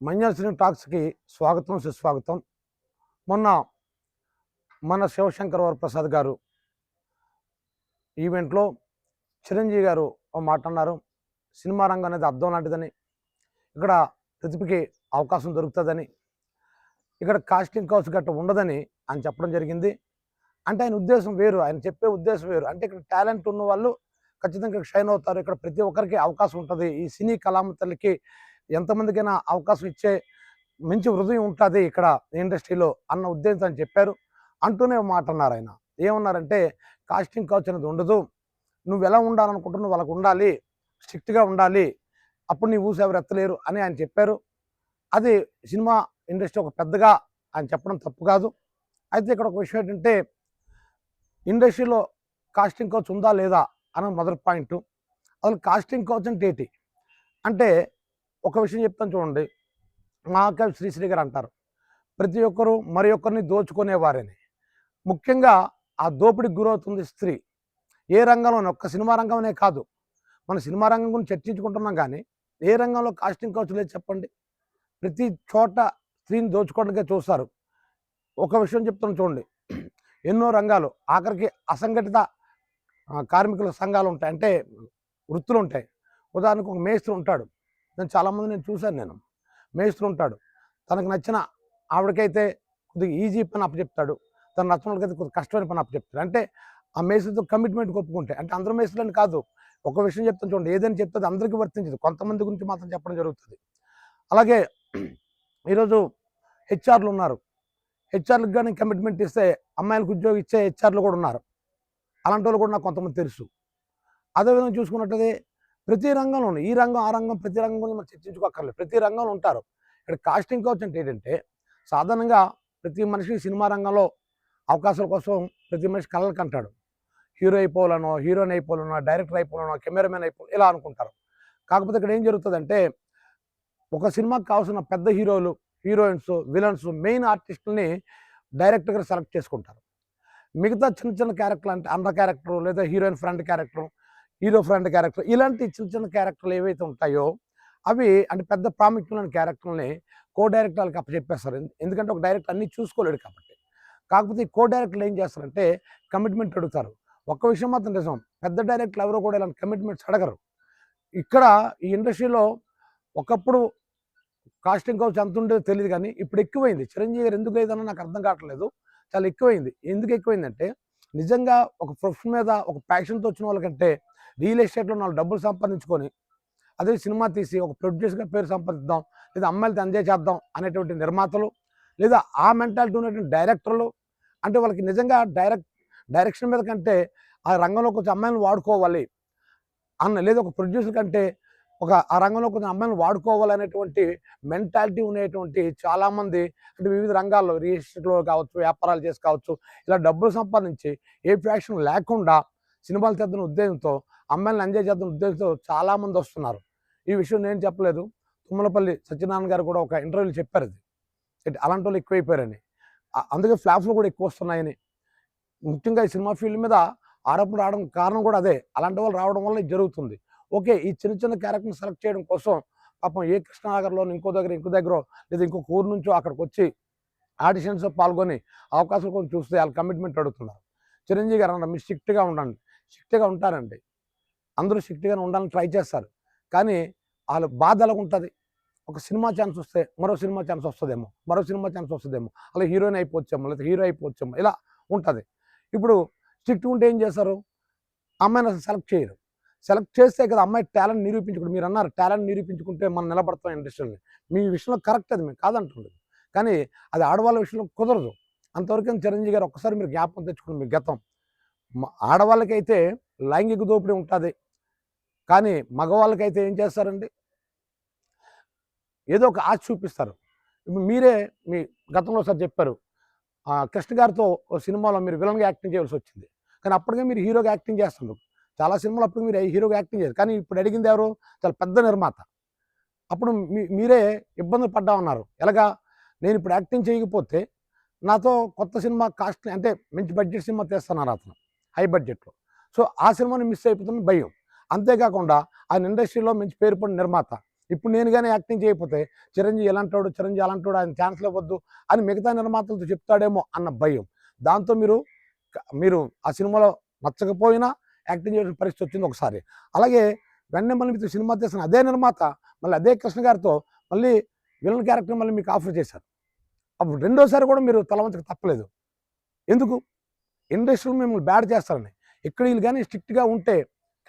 మంజల్ సినీ టాక్స్కి స్వాగతం సుస్వాగతం. మొన్న మన శివశంకర్ వరప్రసాద్ గారు ఈవెంట్లో చిరంజీవి గారు ఓ మాట అన్నారు. సినిమా రంగం అనేది అద్దం లాంటిదని, ఇక్కడ ప్రతిభకి అవకాశం దొరుకుతుందని, ఇక్కడ కాస్టింగ్ కౌచ్ గట్ట ఉండదని ఆయన చెప్పడం జరిగింది. అంటే ఆయన ఉద్దేశం వేరు, ఆయన చెప్పే ఉద్దేశం వేరు. అంటే ఇక్కడ టాలెంట్ ఉన్న వాళ్ళు ఖచ్చితంగా షైన్ అవుతారు. ఇక్కడ ప్రతి ఒక్కరికి అవకాశం ఉంటుంది. ఈ సినీ కళామంతలకి ఎంతమందికైనా అవకాశం ఇచ్చే మంచి హృదయం ఉంటుంది ఇక్కడ ఇండస్ట్రీలో అన్న ఉద్దేశంతో అని చెప్పారు. అంటూనే ఒక మాట అన్నారు ఆయన. ఏమన్నారంటే, కాస్టింగ్ కౌచ్ అనేది ఉండదు. నువ్వు ఎలా ఉండాలనుకుంటున్నావు వాళ్ళకు ఉండాలి, స్ట్రిక్ట్గా ఉండాలి, అప్పుడు నీ ఊసి ఎవరు ఎత్తలేరు అని ఆయన చెప్పారు. అది సినిమా ఇండస్ట్రీ ఒక పెద్దగా ఆయన చెప్పడం తప్పు కాదు. అయితే ఇక్కడ ఒక విషయం ఏంటంటే, ఇండస్ట్రీలో కాస్టింగ్ కౌచ్ ఉందా లేదా అన్న మొదటి పాయింట్. అసలు కాస్టింగ్ కౌచ్ అంటే ఏంటి అంటే, ఒక విషయం చెప్తాను చూడండి. మహాకవి శ్రీశ్రీ గారు అంటారు, ప్రతి ఒక్కరూ మరి ఒక్కరిని దోచుకునేవారని. ముఖ్యంగా ఆ దోపిడికి గురవుతుంది స్త్రీ. ఏ రంగంలోనే, ఒక్క సినిమా రంగంలోనే కాదు, మన సినిమా రంగం గురించి చర్చించుకుంటున్నాం కానీ ఏ రంగంలో కాస్టింగ్ కౌచ్ లేదు చెప్పండి. ప్రతి చోట స్త్రీని దోచుకోవడానికే చూస్తారు. ఒక విషయం చెప్తాను చూడండి. ఎన్నో రంగాలు, ఆఖరికి అసంఘటిత కార్మికుల సంఘాలు ఉంటాయి, అంటే వృత్తులు ఉంటాయి. ఉదాహరణకు ఒక మేస్త్రి ఉంటాడు. చాలామంది చూశాను. మేస్త్రి ఉంటాడు, తనకు నచ్చిన ఆవిడకైతే కొద్దిగా ఈజీ పని అప్పచెప్తాడు, తను నచ్చిన వాళ్ళకైతే కొద్దిగా కష్టమైన పని అప్పచెప్తాడు. అంటే ఆ మేస్త్రితో కమిట్మెంట్ ఒప్పుకుంటాయి. అంటే అందరూ మేస్త్రులని కాదు, ఒక విషయం చెప్తాను చూడండి. ఏదైనా చెప్తుంది అందరికీ వర్తించదు, కొంతమంది గురించి మాత్రం చెప్పడం జరుగుతుంది. అలాగే ఈరోజు హెచ్ఆర్లు ఉన్నారు. హెచ్ఆర్లకు కానీ కమిట్మెంట్ ఇస్తే అమ్మాయిలకు ఉద్యోగం ఇచ్చే హెచ్ఆర్లు కూడా ఉన్నారు. అలాంటి వాళ్ళు కూడా నాకు కొంతమంది తెలుసు. అదేవిధంగా చూసుకున్నట్లయితే ప్రతి రంగంలోనూ, ఈ రంగం ఆ రంగం ప్రతి రంగం గురించి మనం చర్చించుకోక్కర్లేదు, ప్రతి రంగంలో ఉంటారు. ఇక్కడ కాస్టింగ్ కౌచ్ అంటే ఏంటంటే, సాధారణంగా ప్రతి మనిషి సినిమా రంగంలో అవకాశాల కోసం ప్రతి మనిషి కలలు కంటాడు. హీరో అయిపోవాలనో, హీరోయిన్ అయిపోవాలనో, డైరెక్టర్ అయిపోవాలనో, కెమెరామెన్ అయిపోవాలి, ఇలా అనుకుంటారు. కాకపోతే ఇక్కడ ఏం జరుగుతుందంటే, ఒక సినిమాకి కావాల్సిన పెద్ద హీరోలు, హీరోయిన్స్, విలన్స్, మెయిన్ ఆర్టిస్టులని డైరెక్టర్గా సెలెక్ట్ చేసుకుంటారు. మిగతా చిన్న చిన్న క్యారెక్టర్లు, అంటే అండర్ క్యారెక్టర్ లేదా heroine friend character, hero friend character, ఇలాంటి చిన్న చిన్న క్యారెక్టర్లు ఏవైతే ఉంటాయో అవి, అంటే పెద్ద ప్రాముఖ్యమైన క్యారెక్టర్ని కో డైరెక్టర్లకు అప్పచెప్పేస్తారు. ఎందుకంటే ఒక డైరెక్టర్ అన్నీ చూసుకోలేడు కాబట్టి. కాకపోతే ఈ కో డైరెక్టర్లు ఏం చేస్తారంటే కమిట్మెంట్ అడుగుతారు. ఒక్క విషయం మాత్రం నిజం, పెద్ద డైరెక్టర్లు ఎవరో కూడా ఇలాంటి కమిట్మెంట్స్ అడగరు. ఇక్కడ ఈ ఇండస్ట్రీలో ఒకప్పుడు కాస్టింగ్ కౌచ్ ఎంత ఉండేదో తెలియదు, కానీ ఇప్పుడు ఎక్కువైంది. చిరంజీవి గారు ఎందుకు లేదన్నా నాకు అర్థం కావట్లేదు, చాలా ఎక్కువైంది. ఎందుకు ఎక్కువైందంటే, నిజంగా ఒక ప్రొఫెషన్ మీద ఒక ప్యాషన్తో వచ్చిన వాళ్ళకంటే రియల్ ఎస్టేట్లో 4 డబ్బులు సంపాదించుకొని అదే సినిమా తీసి ఒక ప్రొడ్యూసర్గా పేరు సంపాదిద్దాం, లేదా అమ్మాయిలతో ఎంజాయ్ చేద్దాం అనేటువంటి నిర్మాతలు, లేదా ఆ మెంటాలిటీ ఉన్నటువంటి డైరెక్టర్లు, అంటే వాళ్ళకి నిజంగా డైరెక్షన్ మీద కంటే ఆ రంగంలో కొంచెం అమ్మాయిలను వాడుకోవాలి అన్న, లేదా ఒక ప్రొడ్యూసర్ కంటే ఆ రంగంలో కొంచెం అమ్మాయిలను వాడుకోవాలనేటువంటి మెంటాలిటీ ఉండేటువంటి చాలామంది, అంటే వివిధ రంగాల్లో రియల్ ఎస్టేట్లో కావచ్చు, వ్యాపారాలు చేసి కావచ్చు, ఇలా డబ్బులు సంపాదించి ఏ ఫ్యాషన్ లేకుండా సినిమాలు తీద్దాం ఉద్దేశంతో, అమ్మాయిలను ఎంజాయ్ చేద్దాం ఉద్దేశంతో చాలామంది వస్తున్నారు. ఈ విషయం నేను చెప్పలేదు, తుమ్మలపల్లి సత్యనారాయణ గారు కూడా ఒక ఇంటర్వ్యూలో చెప్పారు ఇది. అలాంటి వాళ్ళు ఎక్కువైపోయారని, అందుకే ఫ్లాప్స్లు కూడా ఎక్కువ వస్తున్నాయని. ముఖ్యంగా ఈ సినిమా ఫీల్డ్ మీద ఆరోపణలు రావడం కారణం కూడా అదే. అలాంటి వాళ్ళు రావడం వల్ల ఇది జరుగుతుంది. ఓకే, ఈ చిన్న చిన్న క్యారెక్టర్ని సెలెక్ట్ చేయడం కోసం పాపం ఏ కృష్ణానగర్లోని ఇంకో దగ్గర లేదా ఇంకొక ఊరు నుంచో అక్కడికి వచ్చి ఆడిషన్స్లో పాల్గొని అవకాశం కోసం చూస్తే వాళ్ళు కమిట్మెంట్ అడుగుతున్నారు. చిరంజీవి గారు అన్నారు, మీరు స్ట్రిక్ట్గా ఉండండి. స్ట్రిక్ట్గా ఉంటారండి, అందరూ స్ట్రిక్ట్గానే ఉండాలని ట్రై చేస్తారు. కానీ వాళ్ళ బాధ ఎలా ఉంటుంది, ఒక సినిమా ఛాన్స్ వస్తే మరో సినిమా ఛాన్స్ వస్తుందేమో, మరో సినిమా ఛాన్స్ వస్తుందేమో, అలా హీరోయిన్ అయిపోవచ్చేమో, లేదా హీరో అయిపోవచ్చేమో, ఇలా ఉంటుంది. ఇప్పుడు స్ట్రిక్ట్ ఉంటే ఏం చేస్తారు, అమ్మాయిని అసలు సెలెక్ట్ చేయరు. సెలెక్ట్ చేస్తే కదా అమ్మాయి టాలెంట్ నిరూపించుకుంటే, మీరు అన్నారు టాలెంట్ నిరూపించుకుంటే మనం నిలబడతాం ఇండస్ట్రీని. మీ విషయంలో కరెక్ట్, అది మేము కాదంటుంది. కానీ అది ఆడవాళ్ళ విషయంలో కుదరదు. అంతవరకు చిరంజీవి గారు ఒక్కసారి మీరు జ్ఞాపకం తెచ్చుకోండి మీ గతం. ఆడవాళ్ళకైతే లైంగిక దోపిడీ ఉంటుంది, కానీ మగవాళ్ళకైతే ఏం చేస్తారండి, ఏదో ఒక ఆశ చూపిస్తారు. ఇప్పుడు మీరే మీ గతంలో ఒకసారి చెప్పారు, కృష్ణ గారితో సినిమాలో మీరు విలన్గా యాక్టింగ్ చేయాల్సి వచ్చింది, కానీ అప్పటికే మీరు హీరోగా యాక్టింగ్ చేస్తున్నారు. చాలా సినిమాలు అప్పుడు మీరు హీరోగా యాక్టింగ్ చేయాలి, కానీ ఇప్పుడు అడిగింది ఎవరు, చాలా పెద్ద నిర్మాత. అప్పుడు మీరే ఇబ్బందులు పడ్డా ఉన్నారు. ఎలాగా, నేను ఇప్పుడు యాక్టింగ్ చేయకపోతే నాతో కొత్త సినిమా కాస్ట్, అంటే మంచి బడ్జెట్ సినిమా తీస్తున్నారు అతను, హై బడ్జెట్లో. సో ఆ సినిమాని మిస్ అయిపోతున్న భయం. అంతేకాకుండా ఆయన ఇండస్ట్రీలో మంచి పేరు పడిన నిర్మాత, ఇప్పుడు నేను కానీ యాక్టింగ్ చేయకపోతే చిరంజీవి ఎలాంటోడు, చిరంజీవి అలాంటోడు, ఆయన ఛాన్స్లు ఇవ్వద్దు అని మిగతా నిర్మాతలతో చెప్తాడేమో అన్న భయం. దాంతో మీరు ఆ సినిమాలో నచ్చకపోయినా యాక్టింగ్ చేసిన పరిస్థితి వచ్చింది ఒకసారి. అలాగే వెన్నెమల్లి మీతో సినిమా తీసిన అదే నిర్మాత మళ్ళీ అదే కృష్ణ గారితో మళ్ళీ విలన్ క్యారెక్టర్ మళ్ళీ మీకు ఆఫర్ చేశారు. అప్పుడు రెండోసారి కూడా మీరు తలవంచక తప్పలేదు. ఎందుకు? ఇండస్ట్రీలో మిమ్మల్ని బ్యాడ్ చేస్తారని. ఇక్కడ వీళ్ళు కానీ స్ట్రిక్ట్గా ఉంటే,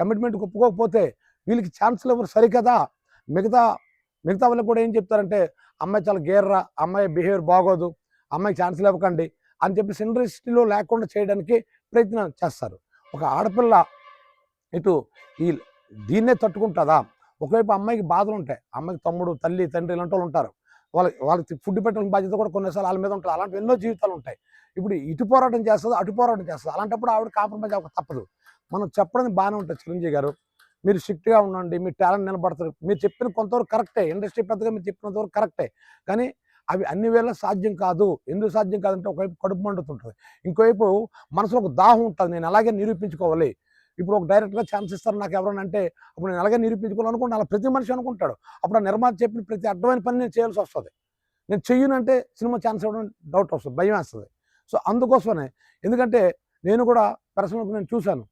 కమిట్మెంట్కి ఒప్పుకోకపోతే వీళ్ళకి ఛాన్స్లు ఎవరు సరికదా. మిగతా వాళ్ళకి కూడా ఏం చెప్తారంటే, అమ్మాయి చాలా గేర్రా, అమ్మాయి బిహేవియర్ బాగోదు, అమ్మాయికి ఛాన్స్లు ఇవ్వకండి అని చెప్పేసి ఇండస్ట్రీలో లేకుండా చేయడానికి ప్రయత్నం చేస్తారు. ఒక ఆడపిల్ల ఇటు ఈ దీన్నే తట్టుకుంటుందా? ఒకవైపు అమ్మాయికి బాధలు ఉంటాయి, అమ్మాయికి తమ్ముడు, తల్లి, తండ్రి ఇలాంటి వాళ్ళు ఉంటారు. వాళ్ళకి ఫుడ్ పెట్టాల్సిన బాధ్యత కూడా కొన్నిసార్లు వాళ్ళ మీద ఉంటుంది. అలాంటి ఎన్నో జీవితాలు ఉంటాయి. ఇప్పుడు ఇటు పోరాటం చేస్తుంది, అటు పోరాటం చేస్తుంది. అలాంటప్పుడు ఆవిడ కాంప్రమైజ్ అవ్వక తప్పదు. మనం చెప్పడానికి బాగానే ఉంటుంది, చిరంజీవి గారు మీరు స్ట్రిక్ట్గా ఉండండి, మీ టాలెంట్ నిలబడతారు, మీరు చెప్పిన కొంతవరకు కరెక్టే, ఇండస్ట్రీ పెద్దగా మీరు చెప్పినంతవరకు కరెక్టే, కానీ అవి అన్ని వేళ సాధ్యం కాదు. ఎందుకు సాధ్యం కాదంటే ఒకవైపు కడుపు మండుతుంటుంది, ఇంకోవైపు మనసులో ఒక దాహం ఉంటుంది, నేను అలాగే నిరూపించుకోవాలి. ఇప్పుడు ఒక డైరెక్ట్గా ఛాన్స్ ఇస్తారు నాకు ఎవరైనా అంటే, అప్పుడు నేను అలాగే నిరూపించుకోవాలి అనుకుంటే అలా ప్రతి మనిషి అనుకుంటాడు. అప్పుడు ఆ నిర్మాత చెప్పిన ప్రతి అడ్డమైన పని నేను చేయాల్సి వస్తుంది. నేను చెయ్యనంటే సినిమా ఛాన్స్ ఇవ్వడం డౌట్ వస్తుంది, భయం వేస్తుంది. సో అందుకోసమే, ఎందుకంటే నేను కూడా పర్సనల్గా నేను చూశాను,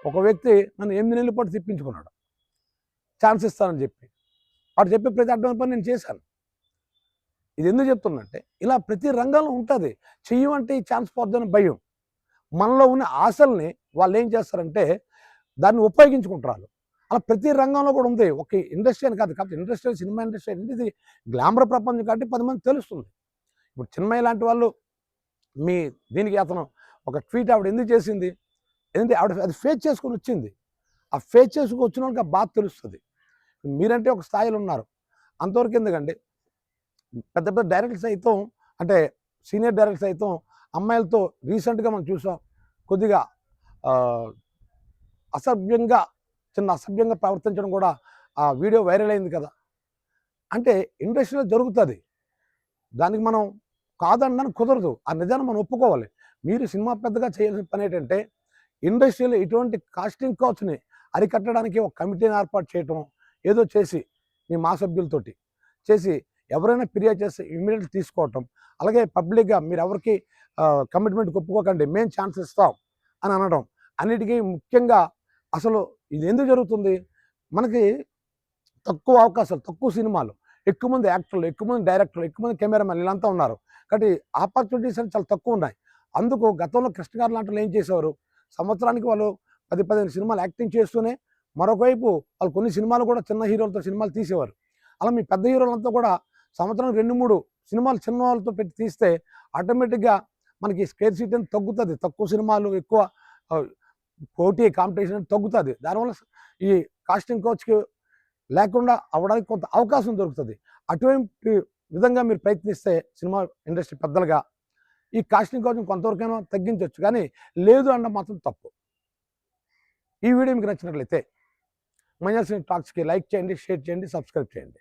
ఒక వ్యక్తి నన్ను 8 నెలల పాటు తిప్పించుకున్నాడు ఛాన్స్ ఇస్తానని చెప్పి. వాడు చెప్పే ప్రతి అడ్డమైన పని నేను చేశాను. ఇది ఎందుకు చెప్తున్నంటే, ఇలా ప్రతి రంగంలో ఉంటుంది. చెయ్యమంటే ఈ ఛాన్స్ పోద్దని భయం. మనలో ఉన్న ఆశల్ని వాళ్ళు ఏం చేస్తారంటే దాన్ని ఉపయోగించుకుంటారు. అలా ప్రతి రంగంలో కూడా ఉంది. ఒక ఇండస్ట్రీ అని కాదు, కాబట్టి ఇండస్ట్రీ, సినిమా ఇండస్ట్రీ అంటే ఇది గ్లామర్ ప్రపంచం కాబట్టి 10 మంది తెలుస్తుంది. ఇప్పుడు చిన్మయ్య లాంటి వాళ్ళు దీనికి అతను ఒక ట్వీట్ ఆవిడ ఎందుకు చేసింది, ఎందుకంటే ఆవిడ అది ఫేస్ చేసుకొని వచ్చింది. ఆ ఫేస్ చేసుకుని వచ్చిన వాళ్ళకి ఆ బాధ తెలుస్తుంది. మీరంటే ఒక స్థాయిలో ఉన్నారు, అంతవరకు ఎందుకండి. పెద్ద పెద్ద డైరెక్టర్స్ సైతం, అంటే సీనియర్ డైరెక్టర్స్ సైతం అమ్మాయిలతో రీసెంట్గా మనం చూసాం, కొద్దిగా అసభ్యంగా ప్రవర్తించడం కూడా ఆ వీడియో వైరల్ అయింది కదా. అంటే ఇండస్ట్రీలో జరుగుతుంది, దానికి మనం కాదనడానికి కుదరదు. ఆ నిజాన్ని మనం ఒప్పుకోవాలి. మీరు సినిమా పెద్దగా చేయాల్సిన పని ఏంటంటే, ఇండస్ట్రీలో ఇటువంటి కాస్టింగ్ కౌచ్ని అరికట్టడానికి ఒక కమిటీని ఏర్పాటు చేయటం, ఏదో చేసి మీ మా సభ్యులతోటి చేసి ఎవరైనా ఫిర్యాదు చేస్తే ఇమీడియట్గా తీసుకోవటం. అలాగే పబ్లిక్గా మీరు ఎవరికి కమిట్మెంట్కి ఒప్పుకోకండి, మేము ఛాన్స్ ఇస్తాం అని అనడం. అన్నిటికీ ముఖ్యంగా అసలు ఇది ఎందుకు జరుగుతుంది, మనకి తక్కువ అవకాశాలు, తక్కువ సినిమాలు, ఎక్కువ మంది యాక్టర్లు, ఎక్కువ మంది డైరెక్టర్లు, ఎక్కువ మంది కెమెరామెన్ వీళ్ళంతా ఉన్నారు. కాబట్టి ఆపర్చునిటీస్ అని చాలా తక్కువ ఉన్నాయి. అందుకు గతంలో కృష్ణ గారు లాంటి ఏం చేసేవారు, సంవత్సరానికి వాళ్ళు 10-15 సినిమాలు యాక్టింగ్ చేస్తూనే మరొకవైపు వాళ్ళు కొన్ని సినిమాలు కూడా చిన్న హీరోలతో సినిమాలు తీసేవారు. అలా మీ పెద్ద హీరోలంతా కూడా సంవత్సరానికి 2-3 సినిమాలు చిన్న వాళ్ళతో పెట్టి తీస్తే ఆటోమేటిక్గా మనకి స్క్వేర్ సీట్ అని తగ్గుతుంది. తక్కువ సినిమాలు, ఎక్కువ పోటీ, కాంపిటీషన్ తగ్గుతుంది. దానివల్ల ఈ కాస్టింగ్ కోచ్కి లేకుండా అవ్వడానికి కొంత అవకాశం దొరుకుతుంది. అటువంటి విధంగా మీరు ప్రయత్నిస్తే సినిమా ఇండస్ట్రీ పెద్దలుగా ఈ కాస్టింగ్ కోచ్ని కొంతవరకైనా తగ్గించవచ్చు, కానీ లేదు అన్న మాత్రం తప్పు. ఈ వీడియో మీకు నచ్చినట్లయితే మైనస్ టాక్స్కి లైక్ చేయండి, షేర్ చేయండి, సబ్స్క్రైబ్ చేయండి.